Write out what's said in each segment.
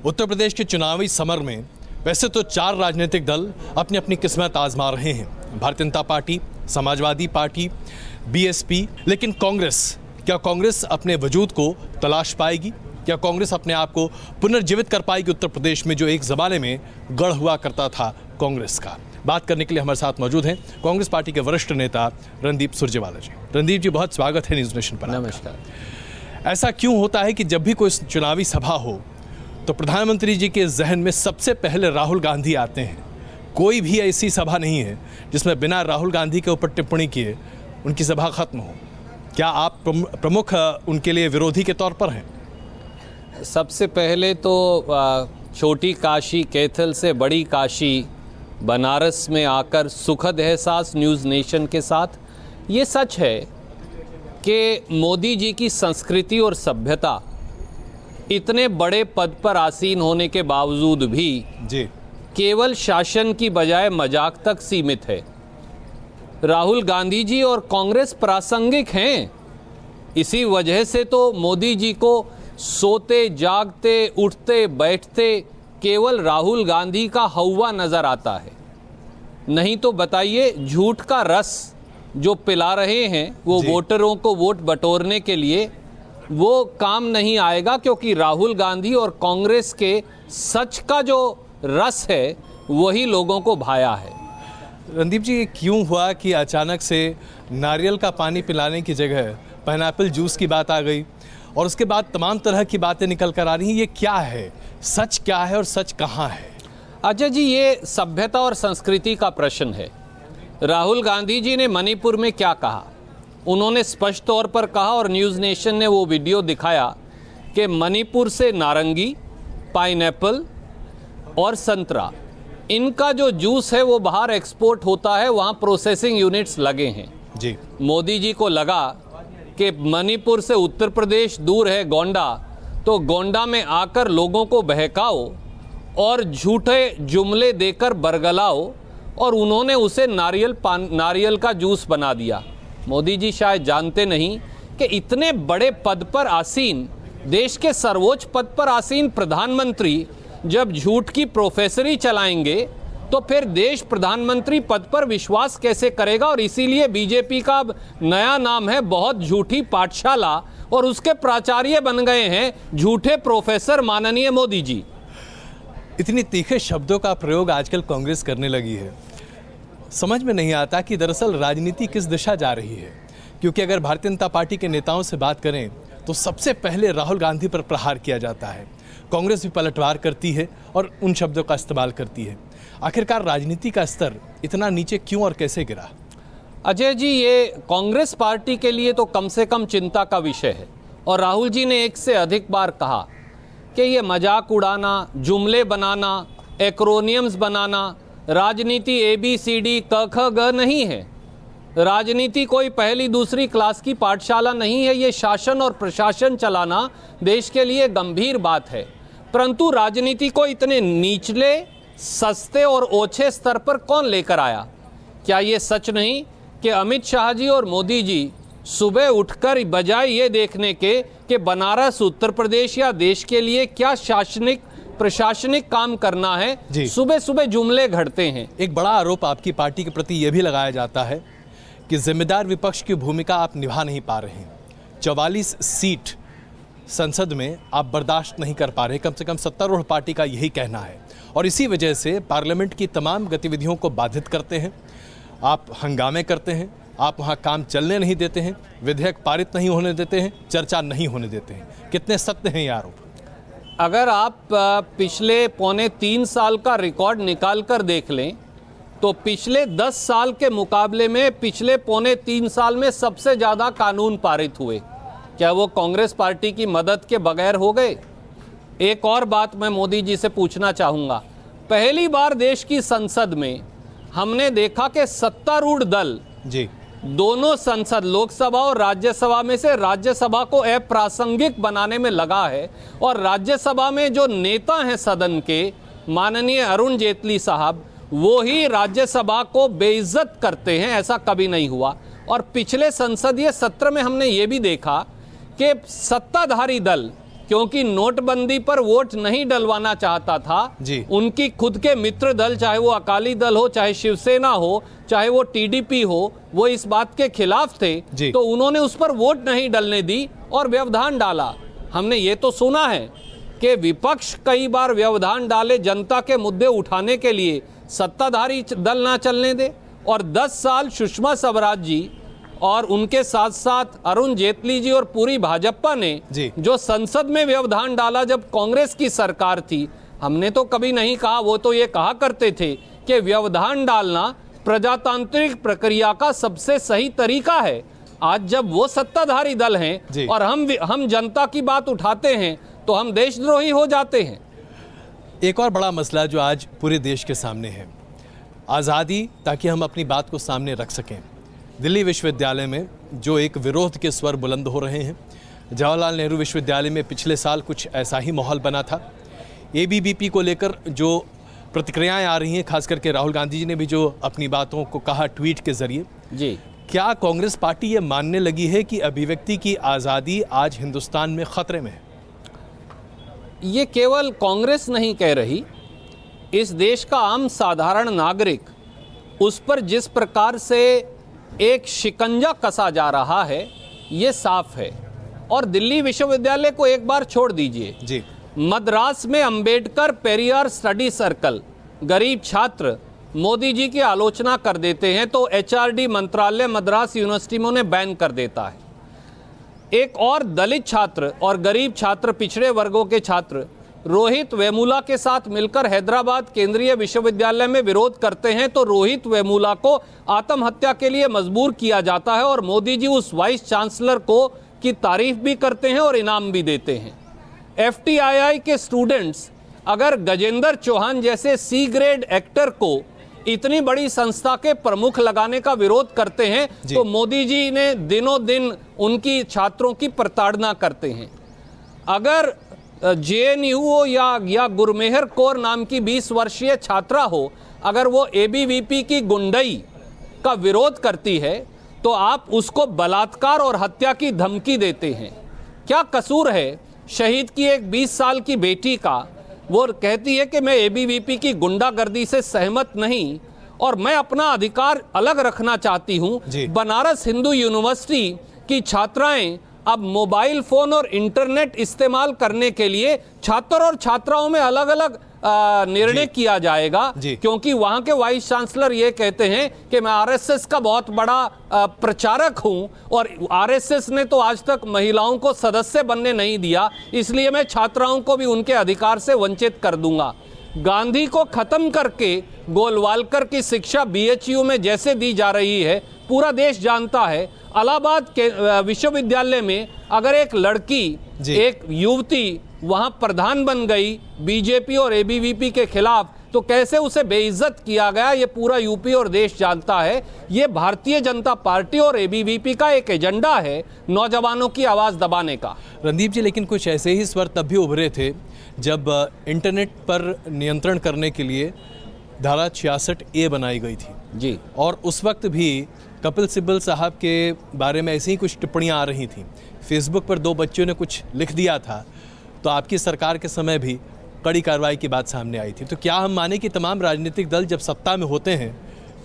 उत्तर प्रदेश के चुनावी समर में वैसे तो 4 राजनीतिक दल अपनी अपनी किस्मत आजमा रहे हैं, Bharatiya Janata party, Samajwadi party, BSP. लेकिन क्या कांग्रेस अपने वजूद को तलाश पाएगी? क्या कांग्रेस अपने आप को पुनर्जीवित कर पाएगी उत्तर प्रदेश में, जो एक ज़माने में गढ़ हुआ करता था कांग्रेस का? बात करने के लिए हमारे साथ मौजूद हैं कांग्रेस पार्टी के वरिष्ठ नेता रणदीप सुरजेवाला जी। रणदीप जी, बहुत स्वागत है न्यूज़ नेशन पर। नमस्कार। ऐसा क्यों होता है कि जब भी कोई चुनावी सभा हो तो प्रधानमंत्री जी के जहन में सबसे पहले राहुल गांधी आते हैं? कोई भी ऐसी सभा नहीं है जिसमें बिना राहुल गांधी के ऊपर टिप्पणी किए उनकी सभा खत्म हो। क्या आप प्रमुख उनके लिए विरोधी के तौर पर हैं? सबसे पहले तो छोटी काशी कैथल से बड़ी काशी बनारस में आकर सुखद एहसास न्यूज़ नेशन के साथ। ये सच है कि मोदी जी की संस्कृति और सभ्यता इतने बड़े पद पर आसीन होने के बावजूद भी जी केवल शासन की बजाय मजाक तक सीमित है। राहुल गांधी जी और कांग्रेस प्रासंगिक हैं। इसी वजह से तो मोदी जी को सोते जागते उठते बैठते केवल राहुल गांधी का हौवा नज़र आता है। नहीं तो बताइए, झूठ का रस जो पिला रहे हैं वो वोटरों को वोट बटोरने के लिए, वो काम नहीं आएगा, क्योंकि राहुल गांधी और कांग्रेस के सच का जो रस है वही लोगों को भाया है। रणदीप जी, ये क्यों हुआ कि अचानक से नारियल का पानी पिलाने की जगह पाइनएप्पल जूस की बात आ गई और उसके बाद तमाम तरह की बातें निकल कर आ रही हैं? ये क्या है? सच क्या है और सच कहाँ है? अजय जी, ये सभ्यता और संस्कृति का प्रश्न है। राहुल गांधी जी ने मणिपुर में क्या कहा? उन्होंने स्पष्ट तौर पर कहा और न्यूज़ नेशन ने वो वीडियो दिखाया कि मणिपुर से नारंगी, पाइनएप्पल और संतरा, इनका जो जूस है वो बाहर एक्सपोर्ट होता है, वहाँ प्रोसेसिंग यूनिट्स लगे हैं। जी, मोदी जी को लगा कि मणिपुर से उत्तर प्रदेश दूर है गोंडा, तो गोंडा में आकर लोगों को बहकाओ और झूठे जुमले देकर बरगलाओ, और उन्होंने उसे नारियल का जूस बना दिया। मोदी जी शायद जानते नहीं कि इतने बड़े पद पर आसीन, देश के सर्वोच्च पद पर आसीन प्रधानमंत्री जब झूठ की प्रोफेसरी चलाएंगे तो फिर देश प्रधानमंत्री पद पर विश्वास कैसे करेगा? और इसीलिए बीजेपी का अब नया नाम है बहुत झूठी पाठशाला, और उसके प्राचार्य बन गए हैं झूठे प्रोफेसर माननीय मोदी जी। इतनी तीखे शब्दों का प्रयोग आजकल कांग्रेस करने लगी है, समझ में नहीं आता कि दरअसल राजनीति किस दिशा जा रही है। क्योंकि अगर भारतीय जनता पार्टी के नेताओं से बात करें तो सबसे पहले राहुल गांधी पर प्रहार किया जाता है। कांग्रेस भी पलटवार करती है और उन शब्दों का इस्तेमाल करती है। आखिरकार राजनीति का स्तर इतना नीचे क्यों और कैसे गिरा? अजय जी, ये कांग्रेस पार्टी के लिए तो कम से कम चिंता का विषय है। और राहुल जी ने एक से अधिक बार कहा कि ये मजाक उड़ाना, जुमले बनाना, एक्रोनियम्स बनाना, राजनीति ABCD क ख ग नहीं है। राजनीति कोई पहली दूसरी क्लास की पाठशाला नहीं है। ये शासन और प्रशासन चलाना देश के लिए गंभीर बात है। परंतु राजनीति को इतने निचले, सस्ते और ओछे स्तर पर कौन लेकर आया? क्या ये सच नहीं कि अमित शाह जी और मोदी जी सुबह उठकर बजाय ये देखने के कि बनारस, उत्तर प्रदेश या देश के लिए क्या प्रशासनिक काम करना है, सुबह सुबह जुमले घड़ते हैं। एक बड़ा आरोप आपकी पार्टी के प्रति यह भी लगाया जाता है कि जिम्मेदार विपक्ष की भूमिका आप निभा नहीं पा रहे हैं। 44 सीट संसद में आप बर्दाश्त नहीं कर पा रहे, कम से कम सत्तारूढ़ पार्टी का यही कहना है, और इसी वजह से पार्लियामेंट की तमाम गतिविधियों को बाधित करते हैं। आप हंगामे करते हैं, आप वहाँ काम चलने नहीं देते हैं, विधेयक पारित नहीं होने देते हैं, चर्चा नहीं होने देते हैं। कितने सत्य हैं ये आरोप? अगर आप पिछले 2.25 साल का रिकॉर्ड निकाल कर देख लें तो पिछले 10 साल के मुकाबले में पिछले 2.25 साल में सबसे ज़्यादा कानून पारित हुए। क्या वो कांग्रेस पार्टी की मदद के बगैर हो गए? एक और बात मैं मोदी जी से पूछना चाहूँगा। पहली बार देश की संसद में हमने देखा कि सत्तारूढ़ दल जी दोनों संसद, लोकसभा और राज्यसभा में से राज्यसभा को अप्रासंगिक बनाने में लगा है, और राज्यसभा में जो नेता हैं सदन के, माननीय अरुण जेटली साहब, वो ही राज्यसभा को बेइज्जत करते हैं। ऐसा कभी नहीं हुआ। और पिछले संसदीय सत्र में हमने ये भी देखा कि सत्ताधारी दल क्योंकि नोटबंदी पर वोट नहीं डलवाना चाहता था जी। उनकी खुद के मित्र दल, चाहे वो अकाली दल हो, चाहे शिवसेना हो, चाहे वो टीडीपी हो, वो इस बात के खिलाफ थे। तो उन्होंने उस पर वोट नहीं डलने दी और व्यवधान डाला। हमने ये तो सुना है कि विपक्ष कई बार व्यवधान डाले जनता के मुद्दे उठाने के लिए, सत्ताधारी दल ना चलने दे। और 10 साल सुषमा स्वराज जी और उनके साथ साथ अरुण जेटली जी और पूरी भाजपा ने जो संसद में व्यवधान डाला जब कांग्रेस की सरकार थी, हमने तो कभी नहीं कहा। वो तो ये कहा करते थे कि व्यवधान डालना प्रजातांत्रिक प्रक्रिया का सबसे सही तरीका है। आज जब वो सत्ताधारी दल हैं और हम जनता की बात उठाते हैं तो हम देशद्रोही हो जाते हैं। एक और बड़ा मसला जो आज पूरे देश के सामने है, आज़ादी, ताकि हम अपनी बात को सामने रख सकें। दिल्ली विश्वविद्यालय में जो एक विरोध के स्वर बुलंद हो रहे हैं, जवाहरलाल नेहरू विश्वविद्यालय में पिछले साल कुछ ऐसा ही माहौल बना था। एबीवीपी को लेकर जो प्रतिक्रियाएं आ रही हैं, खास करके राहुल गांधी जी ने भी जो अपनी बातों को कहा ट्वीट के जरिए जी, क्या कांग्रेस पार्टी ये मानने लगी है कि अभिव्यक्ति की आज़ादी आज हिंदुस्तान में खतरे में है? ये केवल कांग्रेस नहीं कह रही, इस देश का आम साधारण नागरिक, उस पर जिस प्रकार से एक शिकंजा कसा जा रहा है ये साफ है। और दिल्ली विश्वविद्यालय को एक बार छोड़ दीजिए जी, मद्रास में अंबेडकर पेरियार स्टडी सर्कल, गरीब छात्र मोदी जी की आलोचना कर देते हैं तो एचआरडी मंत्रालय मद्रास यूनिवर्सिटी में उन्हें बैन कर देता है। एक और दलित छात्र और गरीब छात्र, पिछड़े वर्गों के छात्र रोहित वेमुला के साथ मिलकर हैदराबाद केंद्रीय विश्वविद्यालय में विरोध करते हैं तो रोहित वेमुला को आत्महत्या के लिए मजबूर किया जाता है और मोदी जी उस वाइस चांसलर को की तारीफ भी करते हैं और इनाम भी देते हैं। एफटीआईआई के स्टूडेंट्स अगर गजेंद्र चौहान जैसे सी ग्रेड एक्टर को इतनी बड़ी संस्था के प्रमुख लगाने का विरोध करते हैं तो मोदी जी ने दिनों दिन उनकी छात्रों की प्रताड़ना करते हैं। अगर जेएनयू हो या गुरमेहर कौर नाम की 20 वर्षीय छात्रा हो, अगर वो एबीवीपी की गुंडई का विरोध करती है तो आप उसको बलात्कार और हत्या की धमकी देते हैं। क्या कसूर है शहीद की एक 20 साल की बेटी का? वो कहती है कि मैं एबीवीपी की गुंडागर्दी से सहमत नहीं और मैं अपना अधिकार अलग रखना चाहती हूँ। बनारस हिंदू यूनिवर्सिटी की छात्राएं अब मोबाइल फोन और इंटरनेट इस्तेमाल करने के लिए छात्र और छात्राओं में अलग अलग निर्णय किया जाएगा, क्योंकि वहां के वाइस चांसलर ये कहते हैं कि मैं आरएसएस का बहुत बड़ा प्रचारक हूं और आरएसएस ने तो आज तक महिलाओं को सदस्य बनने नहीं दिया, इसलिए मैं छात्राओं को भी उनके अधिकार से वंचित कर दूंगा। गांधी को खत्म करके गोलवालकर की शिक्षा बीएचयू में जैसे दी जा रही है, पूरा देश जानता है। इलाहाबाद के विश्वविद्यालय में अगर एक लड़की, एक युवती वहां प्रधान बन गई बीजेपी और एबीवीपी के खिलाफ, तो कैसे उसे बेइज्जत किया गया ये पूरा यूपी और देश जानता है। ये भारतीय जनता पार्टी और एबीवीपी का एक एजेंडा है नौजवानों की आवाज़ दबाने का। रणदीप जी, लेकिन कुछ ऐसे ही स्वर तब भी उभरे थे जब इंटरनेट पर नियंत्रण करने के लिए धारा 66A बनाई गई थी जी, और उस वक्त भी कपिल सिब्बल साहब के बारे में ऐसी ही कुछ टिप्पणियां आ रही थी। फेसबुक पर 2 बच्चों ने कुछ लिख दिया था तो आपकी सरकार के समय भी कड़ी कार्रवाई की बात सामने आई थी। तो क्या हम माने कि तमाम राजनीतिक दल जब सत्ता में होते हैं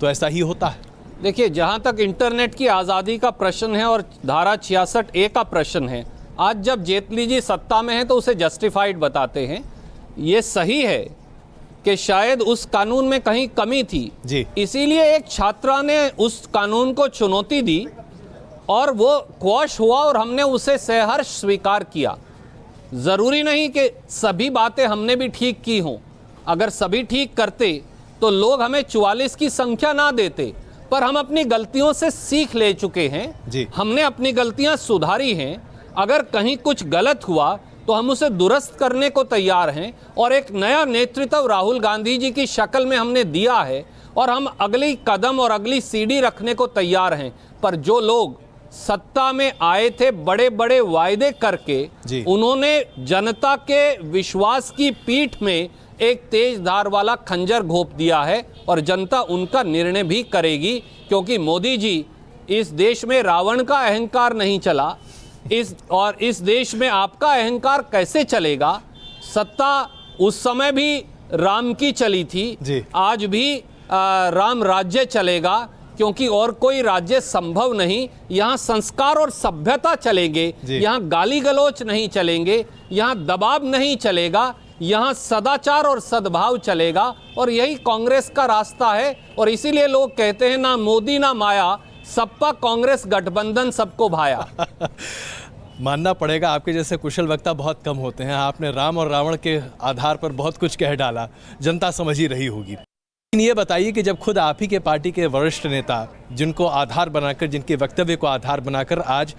तो ऐसा ही होता है? देखिए, जहां तक इंटरनेट की आज़ादी का प्रश्न है और धारा 66A का प्रश्न है, आज जब जेटली जी सत्ता में हैं तो उसे जस्टिफाइड बताते हैं। ये सही है कि शायद उस कानून में कहीं कमी थी जी, इसीलिए एक छात्रा ने उस कानून को चुनौती दी और वो क्वॉश हुआ और हमने उसे सहर्ष स्वीकार किया। ज़रूरी नहीं कि सभी बातें हमने भी ठीक की हों। अगर सभी ठीक करते तो लोग हमें 44 की संख्या ना देते, पर हम अपनी गलतियों से सीख ले चुके हैं जी। हमने अपनी गलतियां सुधारी हैं। अगर कहीं कुछ गलत हुआ तो हम उसे दुरुस्त करने को तैयार हैं और एक नया नेतृत्व राहुल गांधी जी की शक्ल में हमने दिया है और हम अगली कदम और अगली सीढ़ी रखने को तैयार हैं। पर जो लोग सत्ता में आए थे बड़े बड़े वायदे करके, उन्होंने जनता के विश्वास की पीठ में एक तेज धार वाला खंजर घोंप दिया है और जनता उनका निर्णय भी करेगी, क्योंकि मोदी जी, इस देश में रावण का अहंकार नहीं चला, इस देश में आपका अहंकार कैसे चलेगा? सत्ता उस समय भी राम की चली थी, आज भी राम राज्य चलेगा, क्योंकि और कोई राज्य संभव नहीं। यहाँ संस्कार और सभ्यता चलेंगे, यहाँ गाली गलौच नहीं चलेंगे, यहाँ दबाव नहीं चलेगा, यहाँ सदाचार और सद्भाव चलेगा। और यही कांग्रेस का रास्ता है। और इसीलिए लोग कहते हैं ना मोदी ना माया, सपा कांग्रेस गठबंधन सबको भाया। मानना पड़ेगा आपके जैसे कुशल वक्ता बहुत कम होते हैं। आपने राम और रावण के आधार पर बहुत कुछ कह डाला, जनता समझ ही रही होगी। लेकिन ये बताइए कि जब खुद आप ही के पार्टी के वरिष्ठ नेता, जिनको आधार बनाकर, जिनके वक्तव्य को आधार बनाकर आज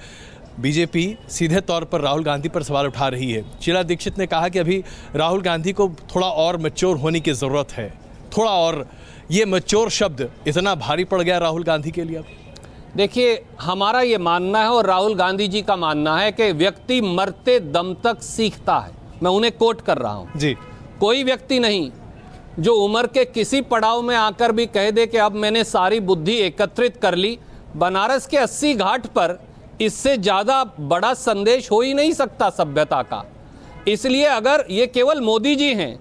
बीजेपी सीधे तौर पर राहुल गांधी पर सवाल उठा रही है। शीला दीक्षित ने कहा कि अभी राहुल गांधी को थोड़ा और मैच्योर होने की ज़रूरत है, थोड़ा और। ये मैच्योर शब्द इतना भारी पड़ गया राहुल गांधी के लिए अब? देखिए, हमारा ये मानना है और राहुल गांधी जी का मानना है कि व्यक्ति मरते दम तक सीखता है। मैं उन्हें कोट कर रहा हूँ जी। कोई व्यक्ति नहीं जो उम्र के किसी पड़ाव में आकर भी कह दे कि अब मैंने सारी बुद्धि एकत्रित कर ली। बनारस के 80 घाट पर इससे ज़्यादा बड़ा संदेश हो ही नहीं सकता सभ्यता का। इसलिए अगर ये केवल मोदी जी हैं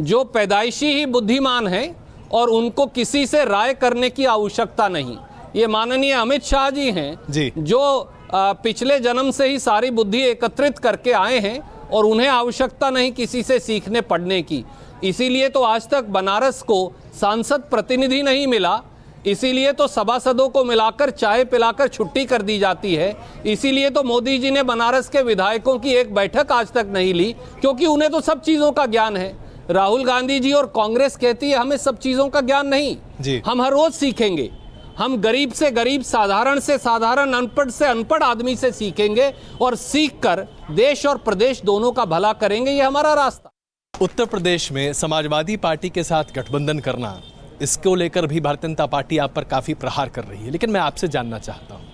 जो पैदाइशी ही बुद्धिमान हैं और उनको किसी से राय करने की आवश्यकता नहीं, ये माननीय अमित शाह जी हैं जो पिछले जन्म से ही सारी बुद्धि एकत्रित करके आए हैं और उन्हें आवश्यकता नहीं किसी से सीखने पढ़ने की। इसीलिए तो आज तक बनारस को सांसद प्रतिनिधि नहीं मिला, इसीलिए तो सभासदों को मिलाकर चाय पिलाकर छुट्टी कर दी जाती है। इसीलिए तो मोदी जी ने बनारस के विधायकों की एक बैठक आज तक नहीं ली, क्योंकि उन्हें तो सब चीज़ों का ज्ञान है। राहुल गांधी जी और कांग्रेस कहती है हमें सब चीज़ों का ज्ञान नहीं, हम हर रोज़ सीखेंगे। हम गरीब से गरीब, साधारण से साधारण, अनपढ़ से अनपढ़ आदमी से सीखेंगे और सीखकर देश और प्रदेश दोनों का भला करेंगे। ये हमारा रास्ता। उत्तर प्रदेश में समाजवादी पार्टी के साथ गठबंधन करना, इसको लेकर भी भारतीय जनता पार्टी आप पर काफ़ी प्रहार कर रही है। लेकिन मैं आपसे जानना चाहता हूँ,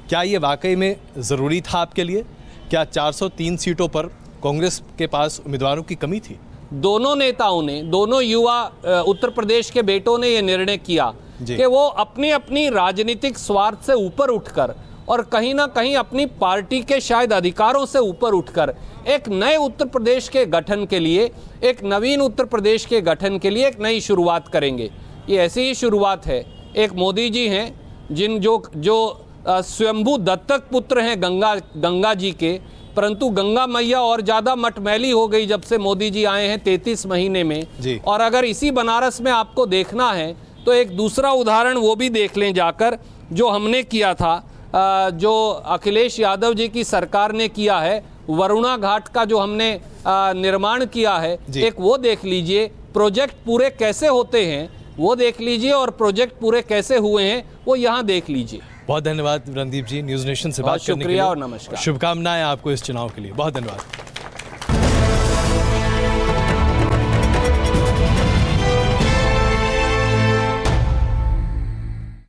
क्या ये वाकई में ज़रूरी था आपके लिए? क्या 403 सीटों पर कांग्रेस के पास उम्मीदवारों की कमी थी? दोनों नेताओं ने, दोनों युवा उत्तर प्रदेश के बेटों ने ये निर्णय किया कि वो अपनी अपनी राजनीतिक स्वार्थ से ऊपर उठकर और कहीं ना कहीं अपनी पार्टी के शायद अधिकारों से ऊपर उठकर एक नए उत्तर प्रदेश के गठन के लिए, एक नवीन उत्तर प्रदेश के गठन के लिए एक नई शुरुआत करेंगे। ये ऐसी ही शुरुआत है। एक मोदी जी हैं जो स्वयंभू दत्तक पुत्र हैं गंगा जी के, परंतु गंगा मैया और ज़्यादा मटमैली हो गई जब से मोदी जी आए हैं 33 महीने में। और अगर इसी बनारस में आपको देखना है तो एक दूसरा उदाहरण वो भी देख लें जाकर, जो हमने किया था, जो अखिलेश यादव जी की सरकार ने किया है, वरुणा घाट का जो हमने निर्माण किया है, एक वो देख लीजिए। प्रोजेक्ट पूरे कैसे होते हैं वो देख लीजिए और प्रोजेक्ट पूरे कैसे हुए हैं वो यहाँ देख लीजिए। बहुत धन्यवाद रणदीप जी, न्यूज़ नेशन से बात करने के लिए। शुक्रिया और नमस्कार। शुभकामनाएं आपको इस चुनाव के लिए। बहुत धन्यवाद।